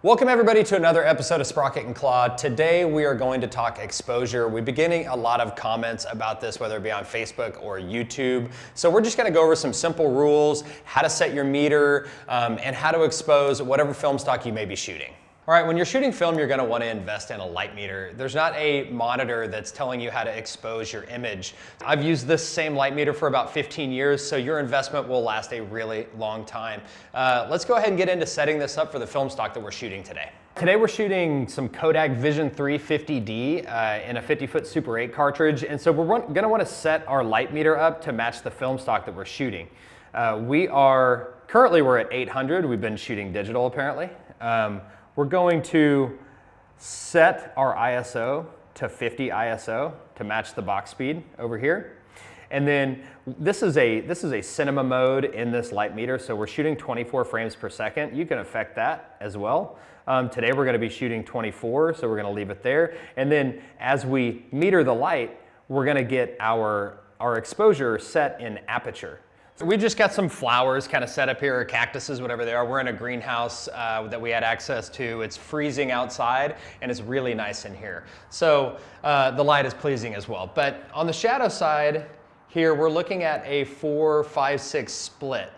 Welcome everybody to another episode of Sprocket&Claw. Today we are going to talk exposure. We've been getting a lot of comments about this, whether it be on Facebook or YouTube. So we're just gonna go over some simple rules, how to set your meter, and how to expose whatever film stock you may be shooting. All right, when you're shooting film, you're gonna wanna invest in a light meter. There's not a monitor that's telling you how to expose your image. I've used this same light meter for about 15 years, so your investment will last a really long time. Let's go ahead and get into setting this up for the film stock that we're shooting today. Today we're shooting some Kodak Vision 350D in a 50-foot Super 8 cartridge, and so we're gonna wanna set our light meter up to match the film stock that we're shooting. Currently we're at 800, we've been shooting digital apparently. We're going to set our ISO to 50 ISO to match the box speed over here. And then this is a cinema mode in this light meter, so we're shooting 24 frames per second. You can affect that as well. Today we're gonna be shooting 24, so we're gonna leave it there. And then as we meter the light, we're gonna get our exposure set in aperture. So we just got some flowers kind of set up here, or cactuses, whatever they are. We're in a greenhouse that we had access to. It's freezing outside and it's really nice in here. So the light is pleasing as well. But on the shadow side here, we're looking at a 4-5-6 split.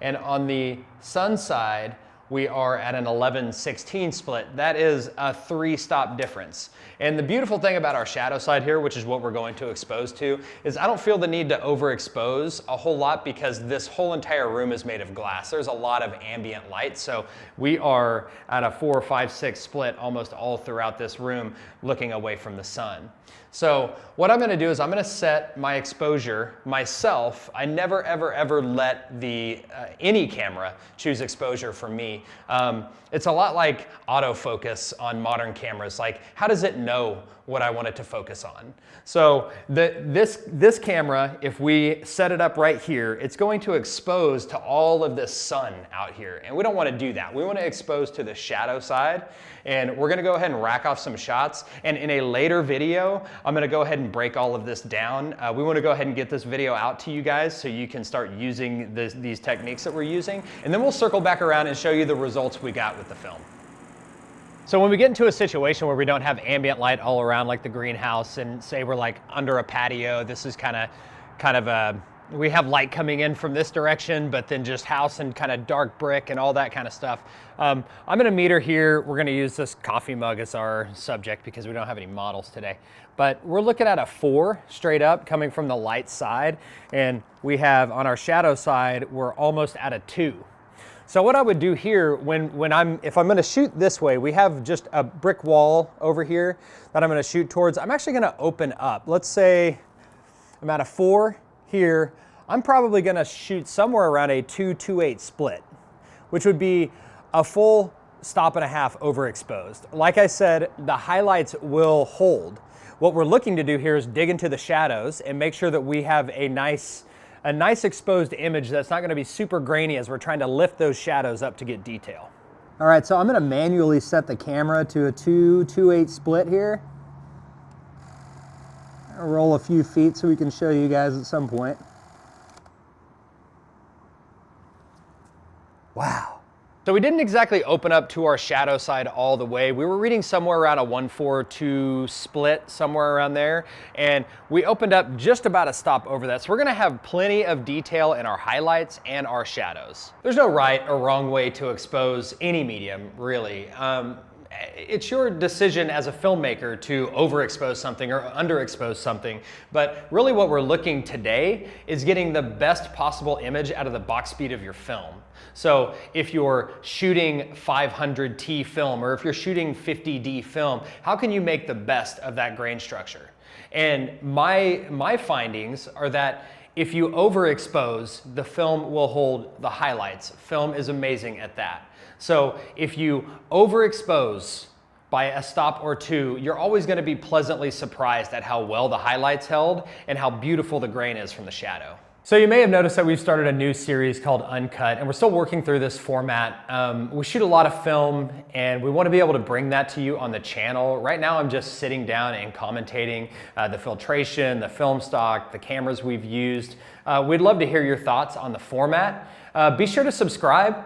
And on the sun side, we are at an 11-16 split. That is a 3-stop difference. And the beautiful thing about our shadow side here, which is what we're going to expose to, is I don't feel the need to overexpose a whole lot because this whole entire room is made of glass. There's a lot of ambient light, so we are at a 4-5-6 split almost all throughout this room looking away from the sun. So what I'm gonna do is I'm gonna set my exposure myself. I never, ever, ever let any camera choose exposure for me. It's a lot like autofocus on modern cameras. Like, how does it know what I want it to focus on? So this camera, if we set it up right here, it's going to expose to all of this sun out here. And we don't want to do that. We want to expose to the shadow side. And we're going to go ahead and rack off some shots. And in a later video, I'm going to go ahead and break all of this down. We want to go ahead and get this video out to you guys so you can start using these techniques that we're using. And then we'll circle back around and show you the results we got with the film. So when we get into a situation where we don't have ambient light all around, like the greenhouse, and say we're like under a patio, this is kind of we have light coming in from this direction, but then just house and kind of dark brick and all that kind of stuff. I'm gonna meter here. We're gonna use this coffee mug as our subject because we don't have any models today. But we're looking at a 4 straight up coming from the light side. And we have on our shadow side, we're almost at a 2. So what I would do here, if I'm gonna shoot this way, we have just a brick wall over here that I'm gonna shoot towards. I'm actually gonna open up. Let's say I'm at a 4 here. I'm probably gonna shoot somewhere around a 2-2-8 split, which would be a full stop and a half overexposed. Like I said, the highlights will hold. What we're looking to do here is dig into the shadows and make sure that we have a nice exposed image that's not gonna be super grainy as we're trying to lift those shadows up to get detail. All right, so I'm gonna manually set the camera to a 2-2-8 split here. I'll roll a few feet so we can show you guys at some point. Wow. So we didn't exactly open up to our shadow side all the way. We were reading somewhere around a 1-4-2 split, somewhere around there. And we opened up just about a stop over that. So we're gonna have plenty of detail in our highlights and our shadows. There's no right or wrong way to expose any medium, really. It's your decision as a filmmaker to overexpose something or underexpose something, but really what we're looking today is getting the best possible image out of the box speed of your film. So if you're shooting 500T film or if you're shooting 50D film, how can you make the best of that grain structure? And my findings are that if you overexpose, the film will hold the highlights. Film is amazing at that. So if you overexpose by a stop or two, you're always gonna be pleasantly surprised at how well the highlights held and how beautiful the grain is from the shadow. So you may have noticed that we've started a new series called Uncut, and we're still working through this format. We shoot a lot of film, and we want to be able to bring that to you on the channel. Right now, I'm just sitting down and commentating the filtration, the film stock, the cameras we've used. We'd love to hear your thoughts on the format. Be sure to subscribe, and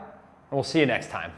we'll see you next time.